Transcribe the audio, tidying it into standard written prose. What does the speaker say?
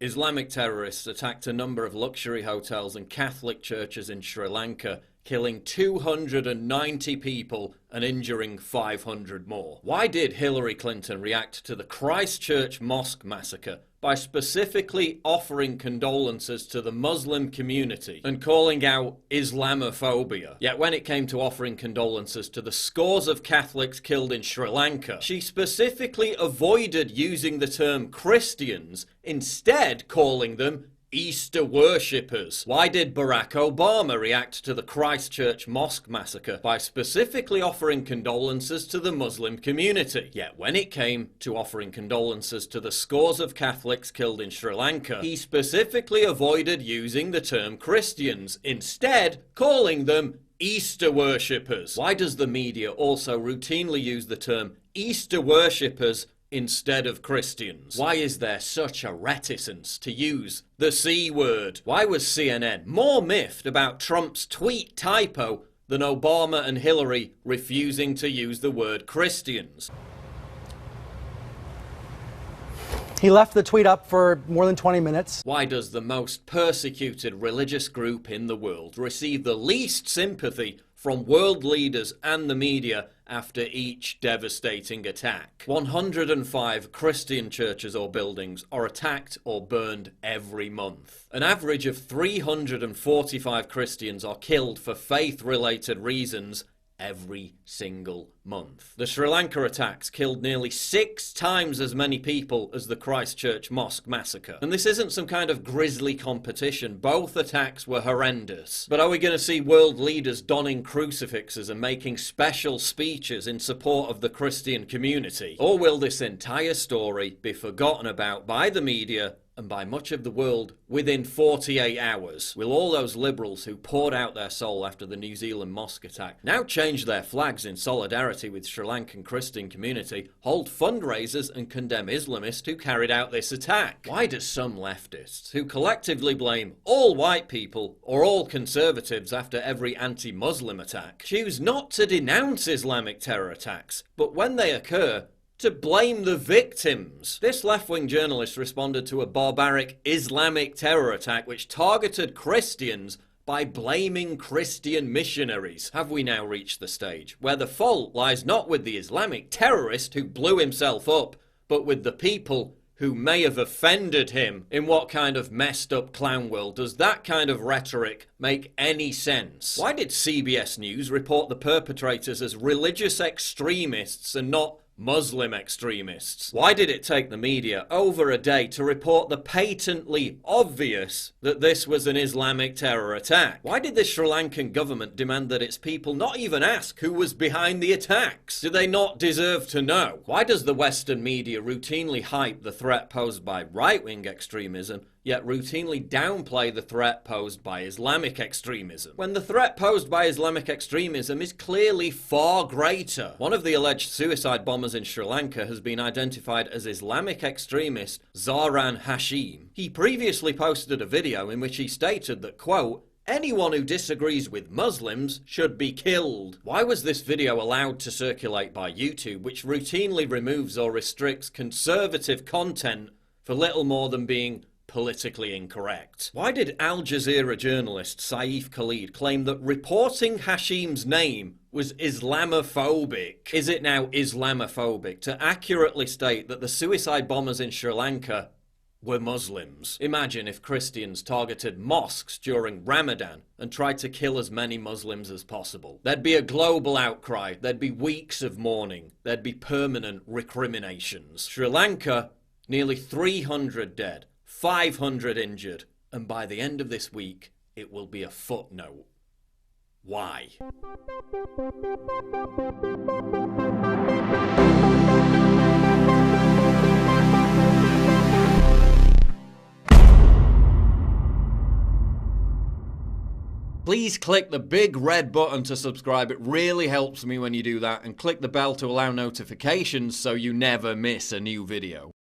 Islamic terrorists attacked a number of luxury hotels and Catholic churches in Sri Lanka, killing 290 people and injuring 500 more. Why did Hillary Clinton react to the Christchurch mosque massacre by specifically offering condolences to the Muslim community and calling out Islamophobia? Yet when it came to offering condolences to the scores of Catholics killed in Sri Lanka, she specifically avoided using the term Christians, instead calling them Easter worshippers. Why did Barack Obama react to the Christchurch mosque massacre by specifically offering condolences to the Muslim community? Yet when it came to offering condolences to the scores of Catholics killed in Sri Lanka, he specifically avoided using the term Christians, instead calling them Easter worshippers. Why does the media also routinely use the term Easter worshippers instead of Christians? Why is there such a reticence to use the C word? Why was CNN more miffed about Trump's tweet typo than Obama and Hillary refusing to use the word Christians? He left the tweet up for more than 20 minutes. Why does the most persecuted religious group in the world receive the least sympathy from world leaders and the media after each devastating attack? 105 Christian churches or buildings are attacked or burned every month. An average of 345 Christians are killed for faith-related reasons every single month. The Sri Lanka attacks killed nearly 6 times as many people as the Christchurch mosque massacre. And this isn't some kind of grisly competition. Both attacks were horrendous. But are we going to see world leaders donning crucifixes and making special speeches in support of the Christian community? Or will this entire story be forgotten about by the media and by much of the world within 48 hours? Will all those liberals who poured out their soul after the New Zealand mosque attack now change their flags in solidarity with Sri Lankan Christian community, hold fundraisers and condemn Islamists who carried out this attack? Why do some leftists, who collectively blame all white people or all conservatives after every anti-Muslim attack, choose not to denounce Islamic terror attacks, but when they occur, to blame the victims? This left-wing journalist responded to a barbaric Islamic terror attack which targeted Christians by blaming Christian missionaries. Have we now reached the stage where the fault lies not with the Islamic terrorist who blew himself up, but with the people who may have offended him? In what kind of messed up clown world does that kind of rhetoric make any sense? Why did CBS News report the perpetrators as religious extremists and not Muslim extremists? Why did it take the media over a day to report the patently obvious that this was an Islamic terror attack? Why did the Sri Lankan government demand that its people not even ask who was behind the attacks? Do they not deserve to know? Why does the Western media routinely hype the threat posed by right-wing extremism, yet routinely downplay the threat posed by Islamic extremism, when the threat posed by Islamic extremism is clearly far greater? One of the alleged suicide bombers in Sri Lanka has been identified as Islamic extremist Zaran Hashim. He previously posted a video in which he stated that, quote, "Anyone who disagrees with Muslims should be killed." Why was this video allowed to circulate by YouTube, which routinely removes or restricts conservative content for little more than being politically incorrect? Why did Al Jazeera journalist Saif Khalid claim that reporting Hashim's name was Islamophobic? Is it now Islamophobic to accurately state that the suicide bombers in Sri Lanka were Muslims? Imagine if Christians targeted mosques during Ramadan and tried to kill as many Muslims as possible. There'd be a global outcry, there'd be weeks of mourning, there'd be permanent recriminations. Sri Lanka, nearly 300 dead, 500 injured, and by the end of this week, it will be a footnote. Why? Please click the big red button to subscribe. It really helps me when you do that, and click the bell to allow notifications so you never miss a new video.